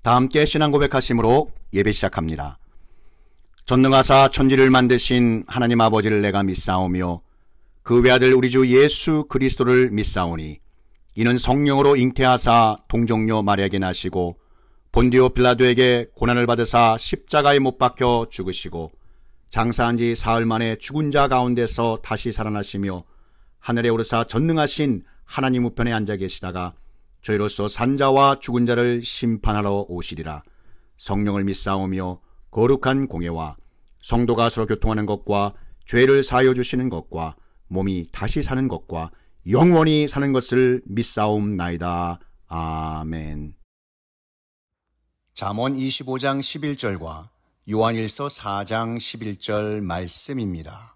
다 함께 신앙 고백하심으로 예배 시작합니다. 전능하사 천지를 만드신 하나님 아버지를 내가 믿사오며 그 외아들 우리 주 예수 그리스도를 믿사오니 이는 성령으로 잉태하사 동정녀 마리아에게 나시고 본디오 빌라도에게 고난을 받으사 십자가에 못 박혀 죽으시고 장사한 지 사흘 만에 죽은 자 가운데서 다시 살아나시며 하늘에 오르사 전능하신 하나님 우편에 앉아 계시다가 저희로서 산자와 죽은 자를 심판하러 오시리라. 성령을 믿사오며 거룩한 공예와 성도가 서로 교통하는 것과 죄를 사하여 주시는 것과 몸이 다시 사는 것과 영원히 사는 것을 믿사옵나이다. 아멘. 잠언 25장 11절과 요한일서 4장 11절 말씀입니다.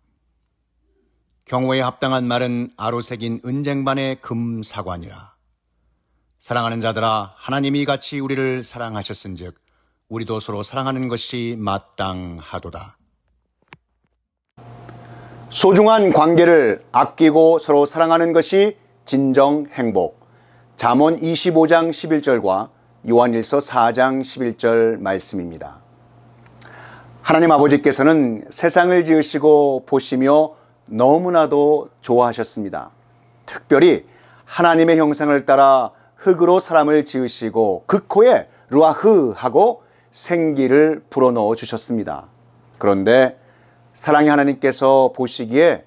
경호에 합당한 말은 아로 새긴 은쟁반의 금사관이라. 사랑하는 자들아, 하나님이 같이 우리를 사랑하셨은즉 우리도 서로 사랑하는 것이 마땅하도다. 소중한 관계를 아끼고 서로 사랑하는 것이 진정 행복. 잠언 25장 11절과 요한일서 4장 11절 말씀입니다. 하나님 아버지께서는 세상을 지으시고 보시며 너무나도 좋아하셨습니다. 특별히 하나님의 형상을 따라 흙으로 사람을 지으시고 그 코에 루아흐 하고 생기를 불어넣어 주셨습니다. 그런데 사랑의 하나님께서 보시기에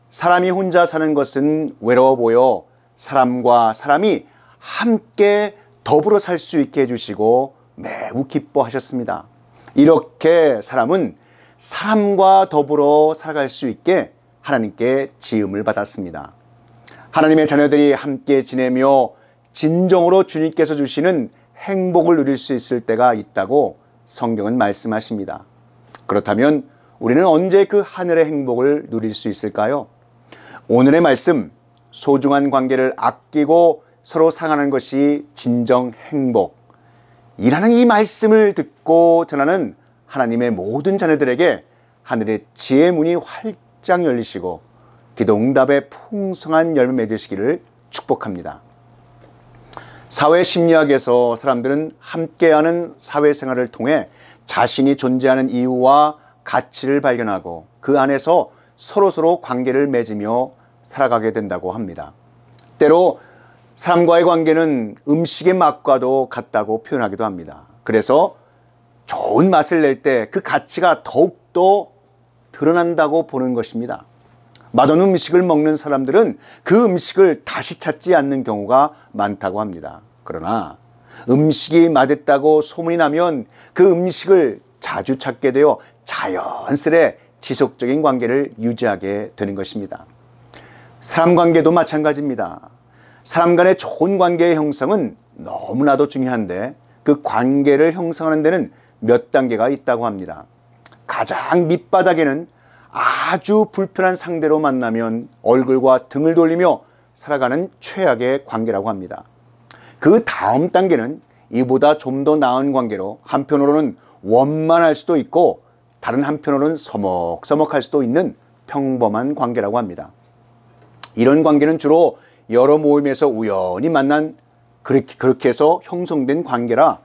사람이 혼자 사는 것은 외로워 보여 사람과 사람이 함께 더불어 살 수 있게 해주시고 매우 기뻐하셨습니다. 이렇게 사람은 사람과 더불어 살아갈 수 있게 하나님께 지음을 받았습니다. 하나님의 자녀들이 함께 지내며 진정으로 주님께서 주시는 행복을 누릴 수 있을 때가 있다고 성경은 말씀하십니다. 그렇다면 우리는 언제 그 하늘의 행복을 누릴 수 있을까요? 오늘의 말씀, 소중한 관계를 아끼고 서로 사랑하는 것이 진정 행복. 이라는 이 말씀을 듣고 전하는 하나님의 모든 자녀들에게 하늘의 지혜의 문이 활짝 열리시고 기도 응답의 풍성한 열매 맺으시기를 축복합니다. 사회 심리학에서 사람들은 함께하는 사회생활을 통해 자신이 존재하는 이유와 가치를 발견하고 그 안에서 서로서로 관계를 맺으며 살아가게 된다고 합니다. 때로 사람과의 관계는 음식의 맛과도 같다고 표현하기도 합니다. 그래서 좋은 맛을 낼 때 그 가치가 더욱더 드러난다고 보는 것입니다. 맛없는 음식을 먹는 사람들은 그 음식을 다시 찾지 않는 경우가 많다고 합니다. 그러나 음식이 맛있다고 소문이 나면 그 음식을 자주 찾게 되어 자연스레 지속적인 관계를 유지하게 되는 것입니다. 사람 관계도 마찬가지입니다. 사람 간의 좋은 관계의 형성은 너무나도 중요한데 그 관계를 형성하는 데는 몇 단계가 있다고 합니다. 가장 밑바닥에는 아주 불편한 상대로 만나면 얼굴과 등을 돌리며 살아가는 최악의 관계라고 합니다. 그 다음 단계는 이보다 좀 더 나은 관계로 한편으로는 원만할 수도 있고 다른 한편으로는 서먹서먹할 수도 있는 평범한 관계라고 합니다. 이런 관계는 주로 여러 모임에서 우연히 만난 그렇게 해서 형성된 관계라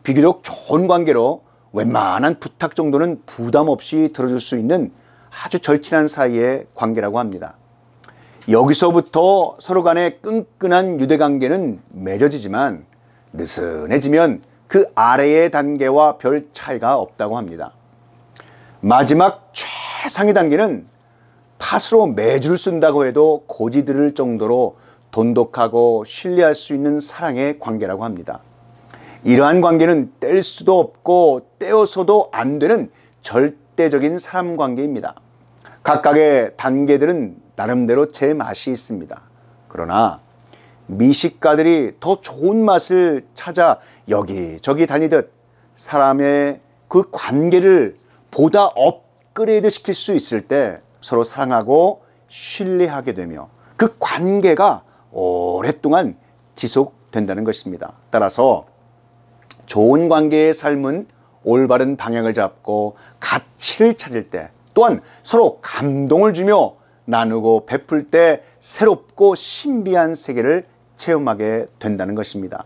비교적 좋은 관계로 웬만한 부탁 정도는 부담 없이 들어줄 수 있는 아주 절친한 사이의 관계라고 합니다. 여기서부터 서로 간의 끈끈한 유대관계는 맺어지지만 느슨해지면 그 아래의 단계와 별 차이가 없다고 합니다. 마지막 최상의 단계는 팥으로 매주를 쓴다고 해도 고지 들을 정도로 돈독하고 신뢰할 수 있는 사랑의 관계라고 합니다. 이러한 관계는 뗄 수도 없고 떼어서도 안 되는 절대적인 사람 관계입니다. 각각의 단계들은 나름대로 제 맛이 있습니다. 그러나 미식가들이 더 좋은 맛을 찾아 여기저기 다니듯 사람의 그 관계를 보다 업그레이드 시킬 수 있을 때 서로 사랑하고 신뢰하게 되며 그 관계가 오랫동안 지속된다는 것입니다. 따라서 좋은 관계의 삶은 올바른 방향을 잡고 가치를 찾을 때 또한 서로 감동을 주며 나누고 베풀 때 새롭고 신비한 세계를 체험하게 된다는 것입니다.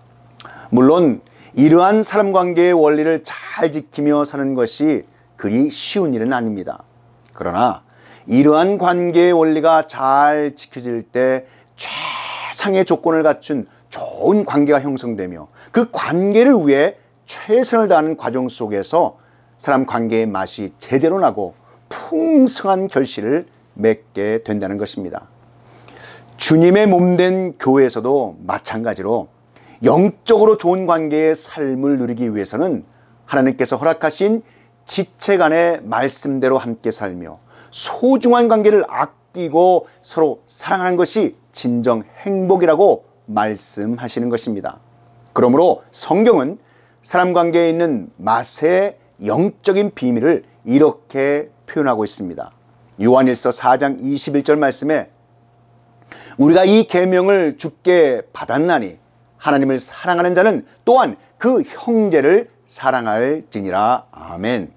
물론 이러한 사람 관계의 원리를 잘 지키며 사는 것이 그리 쉬운 일은 아닙니다. 그러나 이러한 관계의 원리가 잘 지켜질 때 최상의 조건을 갖춘 좋은 관계가 형성되며 그 관계를 위해 최선을 다하는 과정 속에서 사람 관계의 맛이 제대로 나고 풍성한 결실을 맺게 된다는 것입니다. 주님의 몸된 교회에서도 마찬가지로 영적으로 좋은 관계의 삶을 누리기 위해서는 하나님께서 허락하신 지체 간의 말씀대로 함께 살며 소중한 관계를 아끼고 서로 사랑하는 것이 진정 행복이라고 말씀하시는 것입니다. 그러므로 성경은 사람 관계에 있는 맛의 영적인 비밀을 이렇게 표현하고 있습니다. 요한일서 4장 21절 말씀에 우리가 이 계명을 주께 받았나니 하나님을 사랑하는 자는 또한 그 형제를 사랑할지니라. 아멘.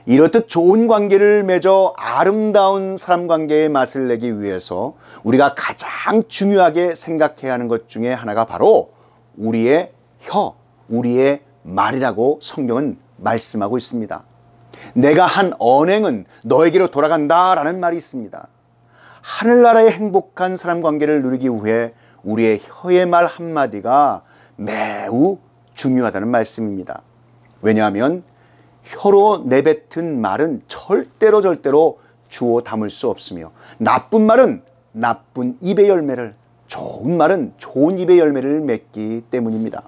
이렇듯 좋은 관계를 맺어 아름다운 사람 관계의 맛을 내기 위해서 우리가 가장 중요하게 생각해야 하는 것 중에 하나가 바로 우리의 혀, 우리의 말이라고 성경은 말씀하고 있습니다. 내가 한 언행은 너에게로 돌아간다라는 말이 있습니다. 하늘나라의 행복한 사람 관계를 누리기 위해 우리의 혀의 말 한마디가 매우 중요하다는 말씀입니다. 왜냐하면 혀로 내뱉은 말은 절대로 주워 담을 수 없으며 나쁜 말은 나쁜 입의 열매를, 좋은 말은 좋은 입의 열매를 맺기 때문입니다.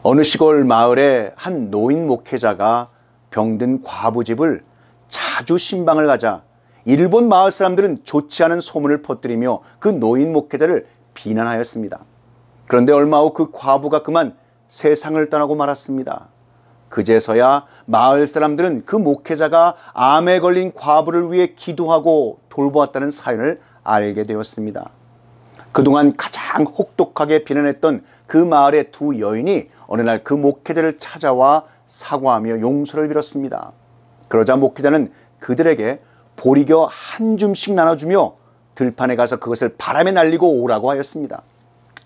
어느 시골 마을에 한 노인 목회자가 병든 과부 집을 자주 신방을 가자 일본 마을 사람들은 좋지 않은 소문을 퍼뜨리며 그 노인 목회자를 비난하였습니다. 그런데 얼마 후 그 과부가 그만 세상을 떠나고 말았습니다. 그제서야 마을 사람들은 그 목회자가 암에 걸린 과부를 위해 기도하고 돌보았다는 사연을 알게 되었습니다. 그동안 가장 혹독하게 비난했던 그 마을의 두 여인이 어느 날 그 목회자를 찾아와 사과하며 용서를 빌었습니다. 그러자 목회자는 그들에게 보리겨 한 줌씩 나눠주며 들판에 가서 그것을 바람에 날리고 오라고 하였습니다.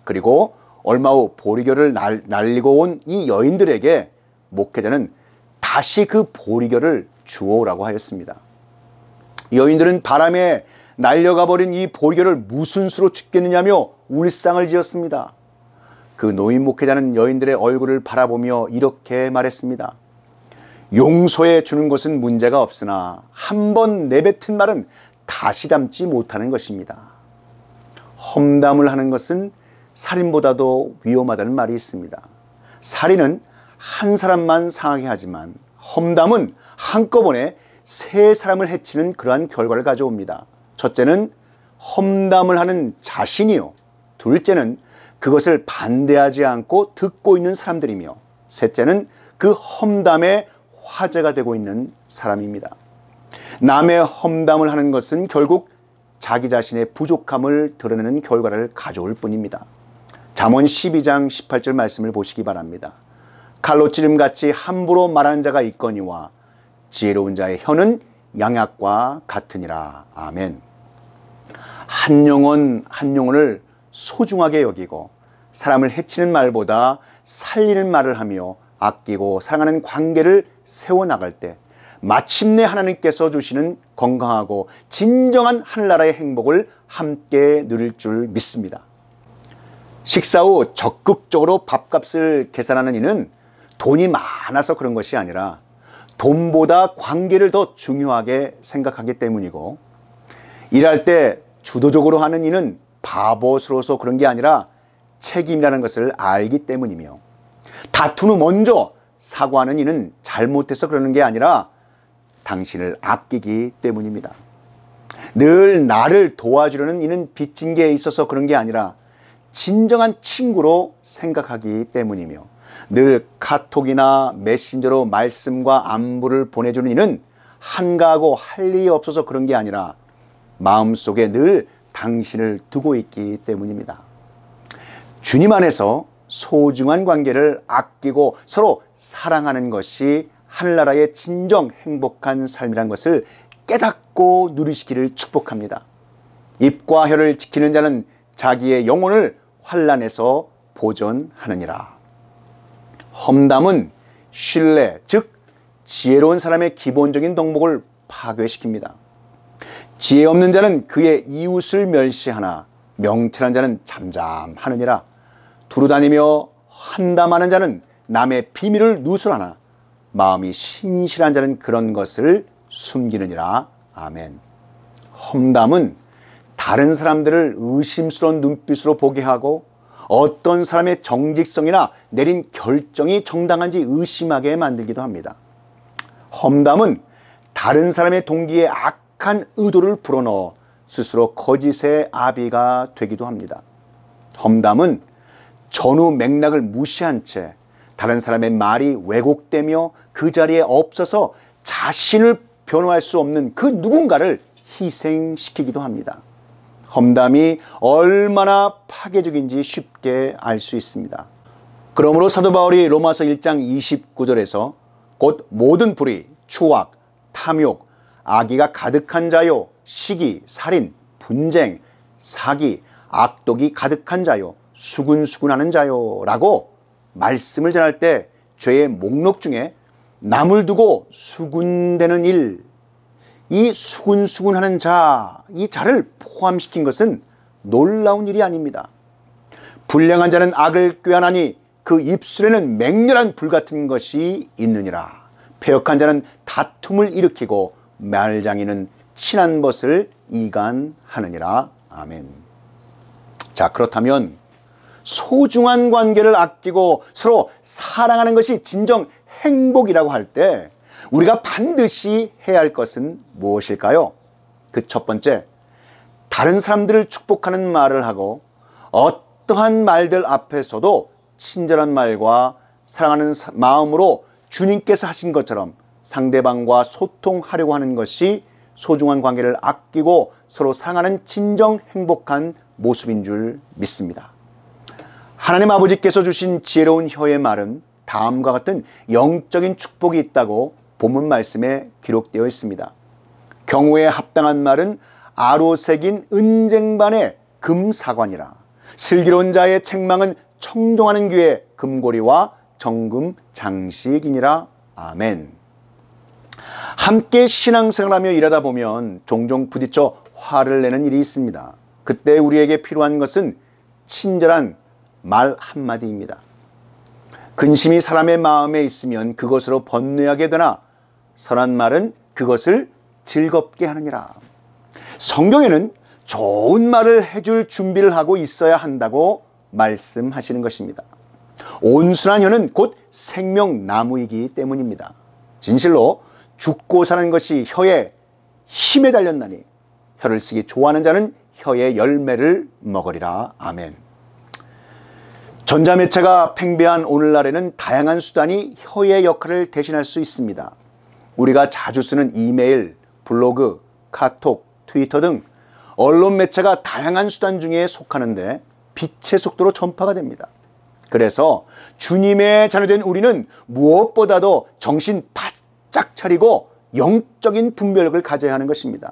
그리고 얼마 후 보리겨를 날리고 온 이 여인들에게 목회자는 다시 그 보리겨를 주워오라고 하였습니다. 여인들은 바람에 날려가 버린 이 보리겨를 무슨 수로 죽겠느냐며 울상을 지었습니다. 그 노인 목회자는 여인들의 얼굴을 바라보며 이렇게 말했습니다. 용서해 주는 것은 문제가 없으나 한 번 내뱉은 말은 다시 담지 못하는 것입니다. 험담을 하는 것은 살인보다도 위험하다는 말이 있습니다. 살인은 한 사람만 상하게 하지만 험담은 한꺼번에 세 사람을 해치는 그러한 결과를 가져옵니다. 첫째는 험담을 하는 자신이요, 둘째는 그것을 반대하지 않고 듣고 있는 사람들이며 셋째는 그 험담의 화제가 되고 있는 사람입니다. 남의 험담을 하는 것은 결국 자기 자신의 부족함을 드러내는 결과를 가져올 뿐입니다. 잠언 12장 18절 말씀을 보시기 바랍니다. 칼로 찌름같이 함부로 말하는 자가 있거니와 지혜로운 자의 혀는 양약과 같으니라. 아멘. 한 영혼 한 영혼을 소중하게 여기고 사람을 해치는 말보다 살리는 말을 하며 아끼고 사랑하는 관계를 세워나갈 때 마침내 하나님께서 주시는 건강하고 진정한 하늘나라의 행복을 함께 누릴 줄 믿습니다. 식사 후 적극적으로 밥값을 계산하는 이는 돈이 많아서 그런 것이 아니라 돈보다 관계를 더 중요하게 생각하기 때문이고, 일할 때 주도적으로 하는 이는 바보스러워서 그런 게 아니라 책임이라는 것을 알기 때문이며, 다툰 후 먼저 사과하는 이는 잘못해서 그러는 게 아니라 당신을 아끼기 때문입니다. 늘 나를 도와주려는 이는 빚진 게 있어서 그런 게 아니라 진정한 친구로 생각하기 때문이며, 늘 카톡이나 메신저로 말씀과 안부를 보내주는 이는 한가하고 할 일이 없어서 그런 게 아니라 마음속에 늘 당신을 두고 있기 때문입니다. 주님 안에서 소중한 관계를 아끼고 서로 사랑하는 것이 하늘나라의 진정 행복한 삶이란 것을 깨닫고 누리시기를 축복합니다. 입과 혀를 지키는 자는 자기의 영혼을 환난에서 보존하느니라. 험담은 신뢰, 즉 지혜로운 사람의 기본적인 덕목을 파괴시킵니다. 지혜 없는 자는 그의 이웃을 멸시하나 명철한 자는 잠잠하느니라. 두루다니며 한담하는 자는 남의 비밀을 누설하나 마음이 신실한 자는 그런 것을 숨기느니라. 아멘. 험담은 다른 사람들을 의심스러운 눈빛으로 보게 하고 어떤 사람의 정직성이나 내린 결정이 정당한지 의심하게 만들기도 합니다. 험담은 다른 사람의 동기에 악한 의도를 불어넣어 스스로 거짓의 아비가 되기도 합니다. 험담은 전후 맥락을 무시한 채 다른 사람의 말이 왜곡되며 그 자리에 없어서 자신을 변호할 수 없는 그 누군가를 희생시키기도 합니다. 험담이 얼마나 파괴적인지 쉽게 알 수 있습니다. 그러므로 사도 바울이 로마서 1장 29절에서 곧 모든 불의, 추악, 탐욕, 악의가 가득한 자요, 시기, 살인, 분쟁, 사기, 악독이 가득한 자요, 수군수군하는 자요 라고 말씀을 전할 때 죄의 목록 중에 남을 두고 수군대는 일, 이 수군수군하는 자, 이 자를 포함시킨 것은 놀라운 일이 아닙니다. 불량한 자는 악을 꾀하나니 그 입술에는 맹렬한 불 같은 것이 있느니라. 패역한 자는 다툼을 일으키고 말장이는 친한 것을 이간하느니라. 아멘. 자, 그렇다면 소중한 관계를 아끼고 서로 사랑하는 것이 진정 행복이라고 할 때 우리가 반드시 해야 할 것은 무엇일까요? 그 첫 번째, 다른 사람들을 축복하는 말을 하고 어떠한 말들 앞에서도 친절한 말과 사랑하는 마음으로 주님께서 하신 것처럼 상대방과 소통하려고 하는 것이 소중한 관계를 아끼고 서로 사랑하는 진정 행복한 모습인 줄 믿습니다. 하나님 아버지께서 주신 지혜로운 혀의 말은 다음과 같은 영적인 축복이 있다고 본문 말씀에 기록되어 있습니다. 경우에 합당한 말은 아로 새긴 은쟁반의 금사관이라. 슬기로운 자의 책망은 청종하는 귀에 금고리와 정금 장식이니라. 아멘. 함께 신앙생활하며 일하다 보면 종종 부딪혀 화를 내는 일이 있습니다. 그때 우리에게 필요한 것은 친절한 말 한마디입니다. 근심이 사람의 마음에 있으면 그것으로 번뇌하게 되나 선한 말은 그것을 즐겁게 하느니라. 성경에는 좋은 말을 해줄 준비를 하고 있어야 한다고 말씀하시는 것입니다. 온순한 혀는 곧 생명나무이기 때문입니다. 진실로 죽고 사는 것이 혀의 힘에 달렸나니 혀를 쓰기 좋아하는 자는 혀의 열매를 먹으리라. 아멘. 전자매체가 팽배한 오늘날에는 다양한 수단이 혀의 역할을 대신할 수 있습니다. 우리가 자주 쓰는 이메일, 블로그, 카톡, 트위터 등 언론 매체가 다양한 수단 중에 속하는데 빛의 속도로 전파가 됩니다. 그래서 주님의 자녀된 우리는 무엇보다도 정신 바짝 차리고 영적인 분별력을 가져야 하는 것입니다.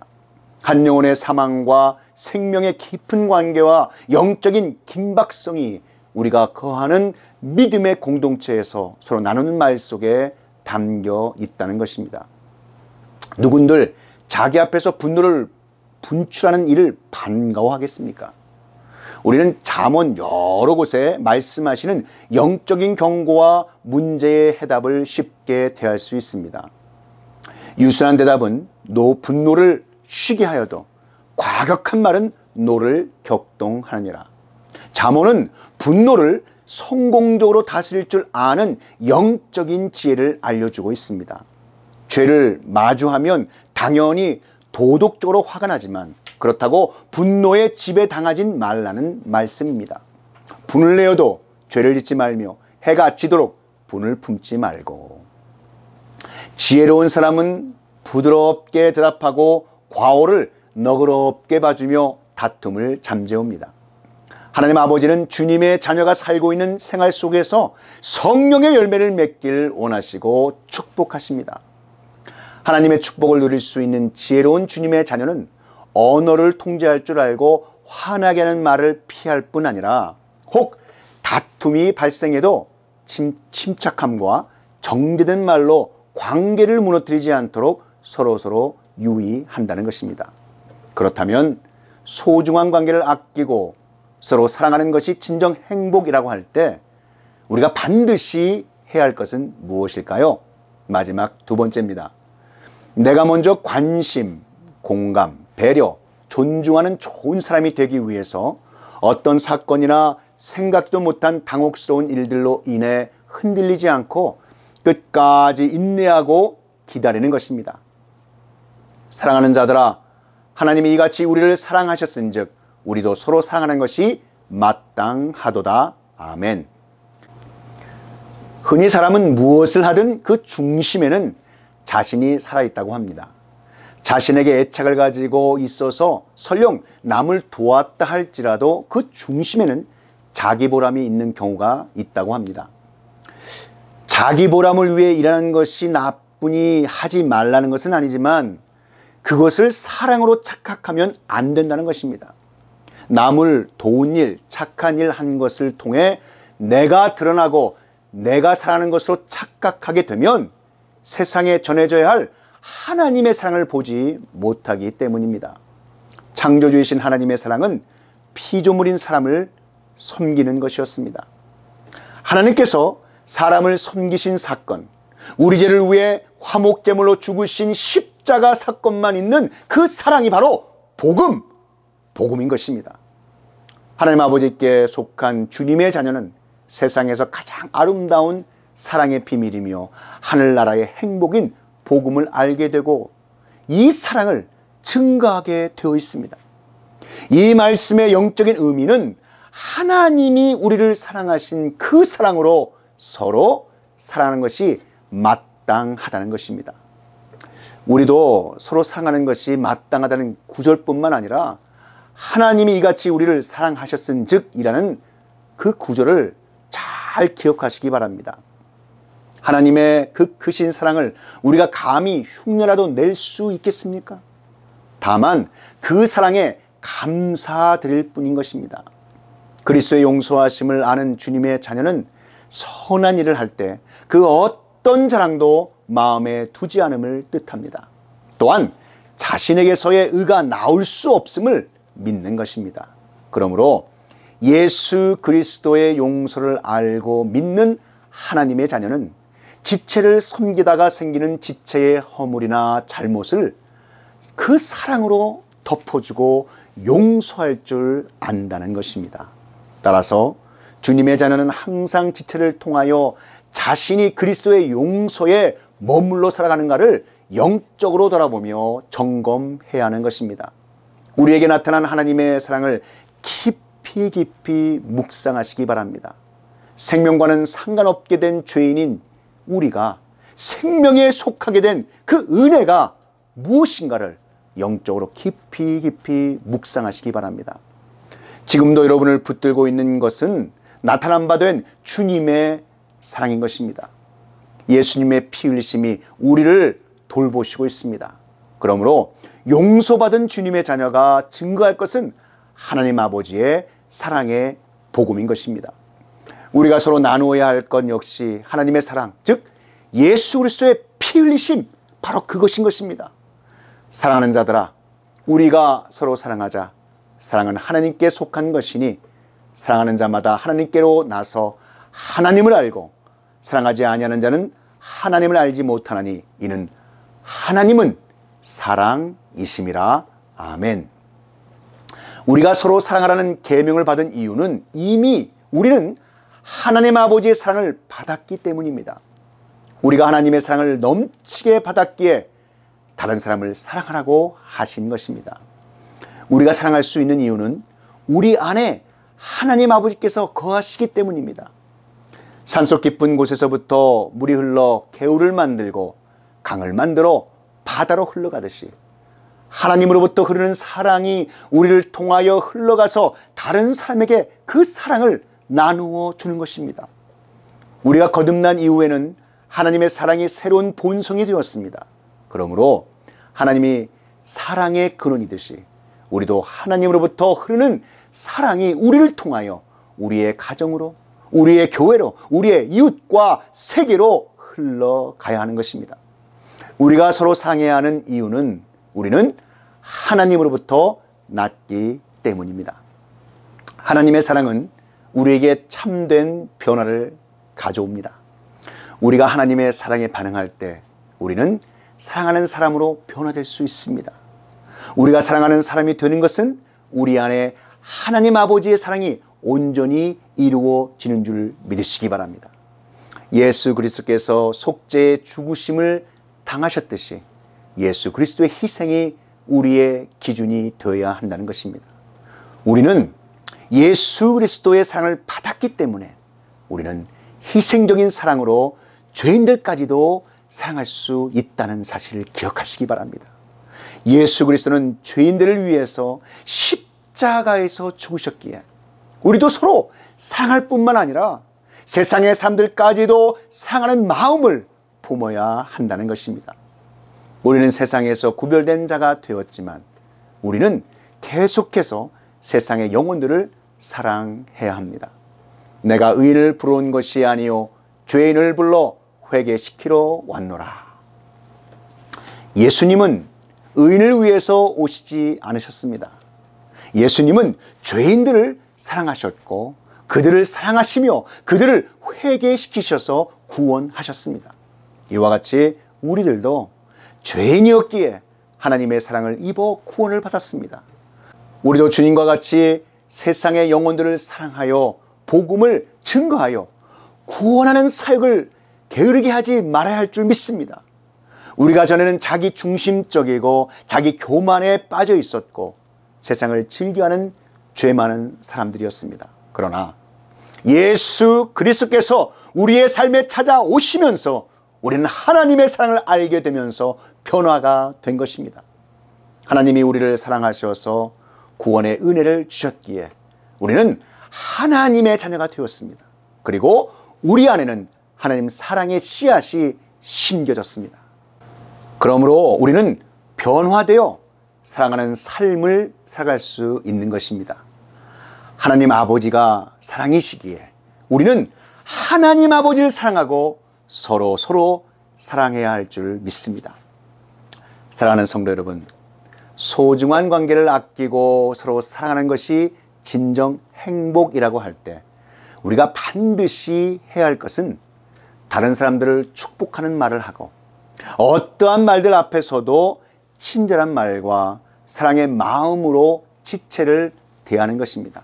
한 영혼의 사망과 생명의 깊은 관계와 영적인 긴박성이 우리가 거하는 믿음의 공동체에서 서로 나누는 말 속에 담겨 있다는 것입니다. 누군들 자기 앞에서 분노를 분출하는 일을 반가워하겠습니까? 우리는 잠언 여러 곳에 말씀하시는 영적인 경고와 문제의 해답을 쉽게 대할 수 있습니다. 유순한 대답은 분노를 쉬게 하여도 과격한 말은 노를 격동하느니라. 잠언은 분노를 성공적으로 다스릴 줄 아는 영적인 지혜를 알려주고 있습니다. 죄를 마주하면 당연히 도덕적으로 화가 나지만 그렇다고 분노에 지배당하진 말라는 말씀입니다. 분을 내어도 죄를 짓지 말며 해가 지도록 분을 품지 말고. 지혜로운 사람은 부드럽게 대답하고 과오를 너그럽게 봐주며 다툼을 잠재웁니다. 하나님 아버지는 주님의 자녀가 살고 있는 생활 속에서 성령의 열매를 맺길 원하시고 축복하십니다. 하나님의 축복을 누릴 수 있는 지혜로운 주님의 자녀는 언어를 통제할 줄 알고 화나게 하는 말을 피할 뿐 아니라 혹 다툼이 발생해도 침착함과 정제된 말로 관계를 무너뜨리지 않도록 서로서로 유의한다는 것입니다. 그렇다면 소중한 관계를 아끼고 서로 사랑하는 것이 진정 행복이라고 할 때 우리가 반드시 해야 할 것은 무엇일까요? 마지막 두 번째입니다. 내가 먼저 관심, 공감, 배려, 존중하는 좋은 사람이 되기 위해서 어떤 사건이나 생각지도 못한 당혹스러운 일들로 인해 흔들리지 않고 끝까지 인내하고 기다리는 것입니다. 사랑하는 자들아, 하나님이 이같이 우리를 사랑하셨은즉 우리도 서로 사랑하는 것이 마땅하도다. 아멘. 흔히 사람은 무엇을 하든 그 중심에는 자신이 살아있다고 합니다. 자신에게 애착을 가지고 있어서 설령 남을 도왔다 할지라도 그 중심에는 자기 보람이 있는 경우가 있다고 합니다. 자기 보람을 위해 일하는 것이 나쁘니 하지 말라는 것은 아니지만 그것을 사랑으로 착각하면 안 된다는 것입니다. 남을 도운 일, 착한 일 한 것을 통해 내가 드러나고 내가 사랑하는 것으로 착각하게 되면 세상에 전해져야 할 하나님의 사랑을 보지 못하기 때문입니다. 창조주이신 하나님의 사랑은 피조물인 사람을 섬기는 것이었습니다. 하나님께서 사람을 섬기신 사건, 우리 죄를 위해 화목제물로 죽으신 십자가 사건만 있는 그 사랑이 바로 복음인 것입니다. 하나님 아버지께 속한 주님의 자녀는 세상에서 가장 아름다운 사랑의 비밀이며 하늘나라의 행복인 복음을 알게 되고 이 사랑을 증거하게 되어 있습니다. 이 말씀의 영적인 의미는 하나님이 우리를 사랑하신 그 사랑으로 서로 사랑하는 것이 마땅하다는 것입니다. 우리도 서로 사랑하는 것이 마땅하다는 구절뿐만 아니라 하나님이 이같이 우리를 사랑하셨은즉 이라는 그 구절을 잘 기억하시기 바랍니다. 하나님의 그 크신 사랑을 우리가 감히 흉내라도 낼 수 있겠습니까? 다만 그 사랑에 감사드릴 뿐인 것입니다. 그리스도의 용서하심을 아는 주님의 자녀는 선한 일을 할 때 그 어떤 자랑도 마음에 두지 않음을 뜻합니다. 또한 자신에게서의 의가 나올 수 없음을 믿는 것입니다. 그러므로 예수 그리스도의 용서를 알고 믿는 하나님의 자녀는 지체를 섬기다가 생기는 지체의 허물이나 잘못을 그 사랑으로 덮어주고 용서할 줄 안다는 것입니다. 따라서 주님의 자녀는 항상 지체를 통하여 자신이 그리스도의 용서에 머물러 살아가는가를 영적으로 돌아보며 점검해야 하는 것입니다. 우리에게 나타난 하나님의 사랑을 깊이 묵상하시기 바랍니다. 생명과는 상관없게 된 죄인인 우리가 생명에 속하게 된 그 은혜가 무엇인가를 영적으로 깊이 묵상하시기 바랍니다. 지금도 여러분을 붙들고 있는 것은 나타난 바 된 주님의 사랑인 것입니다. 예수님의 피 흘리심이 우리를 돌보시고 있습니다. 그러므로 용서받은 주님의 자녀가 증거할 것은 하나님 아버지의 사랑의 복음인 것입니다. 우리가 서로 나누어야 할 것 역시 하나님의 사랑, 즉 예수 그리스도의 피 흘리심, 바로 그것인 것입니다. 사랑하는 자들아, 우리가 서로 사랑하자. 사랑은 하나님께 속한 것이니 사랑하는 자마다 하나님께로 나서 하나님을 알고 사랑하지 아니하는 자는 하나님을 알지 못하나니 이는 하나님은 사랑이심이라. 아멘. 우리가 서로 사랑하라는 계명을 받은 이유는 이미 우리는 하나님 아버지의 사랑을 받았기 때문입니다. 우리가 하나님의 사랑을 넘치게 받았기에 다른 사람을 사랑하라고 하신 것입니다. 우리가 사랑할 수 있는 이유는 우리 안에 하나님 아버지께서 거하시기 때문입니다. 산속 깊은 곳에서부터 물이 흘러 개울을 만들고 강을 만들어 바다로 흘러가듯이 하나님으로부터 흐르는 사랑이 우리를 통하여 흘러가서 다른 사람에게 그 사랑을 나누어 주는 것입니다. 우리가 거듭난 이후에는 하나님의 사랑이 새로운 본성이 되었습니다. 그러므로 하나님이 사랑의 근원이듯이 우리도 하나님으로부터 흐르는 사랑이 우리를 통하여 우리의 가정으로, 우리의 교회로, 우리의 이웃과 세계로 흘러가야 하는 것입니다. 우리가 서로 사랑해야 하는 이유는 우리는 하나님으로부터 났기 때문입니다. 하나님의 사랑은 우리에게 참된 변화를 가져옵니다. 우리가 하나님의 사랑에 반응할 때 우리는 사랑하는 사람으로 변화될 수 있습니다. 우리가 사랑하는 사람이 되는 것은 우리 안에 하나님 아버지의 사랑이 온전히 이루어지는 줄 믿으시기 바랍니다. 예수 그리스도께서 속죄의 죽으심을 당하셨듯이 예수 그리스도의 희생이 우리의 기준이 되어야 한다는 것입니다. 우리는 예수 그리스도의 사랑을 받았기 때문에 우리는 희생적인 사랑으로 죄인들까지도 사랑할 수 있다는 사실을 기억하시기 바랍니다. 예수 그리스도는 죄인들을 위해서 십자가에서 죽으셨기에 우리도 서로 사랑할 뿐만 아니라 세상의 사람들까지도 사랑하는 마음을 품어야 한다는 것입니다. 우리는 세상에서 구별된 자가 되었지만 우리는 계속해서 세상의 영혼들을 사랑해야 합니다. 내가 의인을 부르는 것이 아니요 죄인을 불러 회개시키러 왔노라. 예수님은 의인을 위해서 오시지 않으셨습니다. 예수님은 죄인들을 사랑하셨고 그들을 사랑하시며 그들을 회개시키셔서 구원하셨습니다. 이와 같이 우리들도 죄인이었기에 하나님의 사랑을 입어 구원을 받았습니다. 우리도 주님과 같이 세상의 영혼들을 사랑하여 복음을 증거하여 구원하는 사역을 게으르게 하지 말아야 할 줄 믿습니다. 우리가 전에는 자기 중심적이고 자기 교만에 빠져 있었고 세상을 즐겨하는 죄 많은 사람들이었습니다. 그러나 예수 그리스도께서 우리의 삶에 찾아오시면서 우리는 하나님의 사랑을 알게 되면서 변화가 된 것입니다. 하나님이 우리를 사랑하셔서 구원의 은혜를 주셨기에 우리는 하나님의 자녀가 되었습니다. 그리고 우리 안에는 하나님 사랑의 씨앗이 심겨졌습니다. 그러므로 우리는 변화되어 사랑하는 삶을 살아갈 수 있는 것입니다. 하나님 아버지가 사랑이시기에 우리는 하나님 아버지를 사랑하고 서로 사랑해야 할 줄 믿습니다. 사랑하는 성도 여러분, 소중한 관계를 아끼고 서로 사랑하는 것이 진정 행복이라고 할 때 우리가 반드시 해야 할 것은 다른 사람들을 축복하는 말을 하고 어떠한 말들 앞에서도 친절한 말과 사랑의 마음으로 지체를 대하는 것입니다.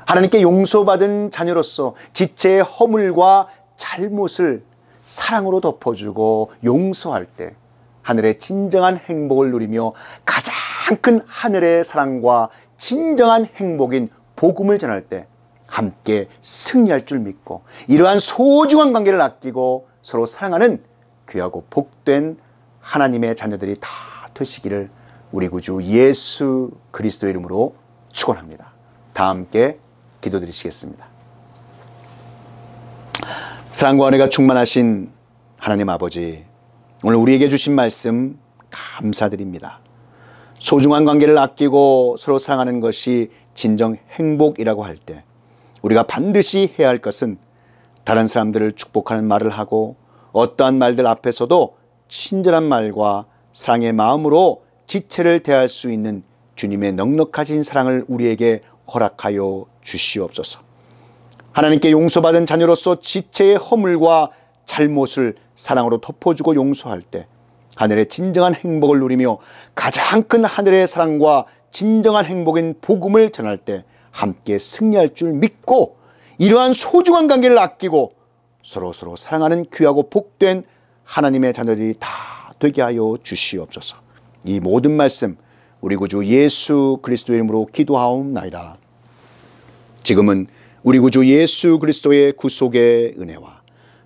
하나님께 용서받은 자녀로서 지체의 허물과 잘못을 사랑으로 덮어주고 용서할 때 하늘의 진정한 행복을 누리며 가장 큰 하늘의 사랑과 진정한 행복인 복음을 전할 때 함께 승리할 줄 믿고 이러한 소중한 관계를 아끼고 서로 사랑하는 귀하고 복된 하나님의 자녀들이 다 되시기를 우리 구주 예수 그리스도의 이름으로 축원합니다. 다 함께 기도드리시겠습니다. 사랑과 은혜가 충만하신 하나님 아버지, 오늘 우리에게 주신 말씀 감사드립니다. 소중한 관계를 아끼고 서로 사랑하는 것이 진정 행복이라고 할 때 우리가 반드시 해야 할 것은 다른 사람들을 축복하는 말을 하고 어떠한 말들 앞에서도 친절한 말과 사랑의 마음으로 지체를 대할 수 있는 주님의 넉넉하신 사랑을 우리에게 허락하여 주시옵소서. 하나님께 용서받은 자녀로서 지체의 허물과 잘못을 사랑으로 덮어주고 용서할 때 하늘의 진정한 행복을 누리며 가장 큰 하늘의 사랑과 진정한 행복인 복음을 전할 때 함께 승리할 줄 믿고 이러한 소중한 관계를 아끼고 서로 사랑하는 귀하고 복된 하나님의 자녀들이 다 되게 하여 주시옵소서. 이 모든 말씀 우리 구주 예수 그리스도의 이름으로 기도하옵나이다. 지금은 우리 구주 예수 그리스도의 구속의 은혜와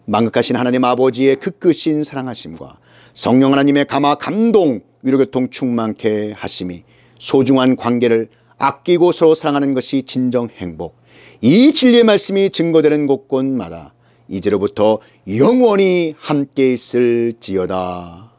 만극하신 하나님 아버지의 극크신 사랑하심과 성령 하나님의 감화 감동 위로교통 충만케 하심이 소중한 관계를 아끼고 서로 사랑하는 것이 진정 행복, 이 진리의 말씀이 증거되는 곳곳마다 이제로부터 영원히 함께 있을지어다.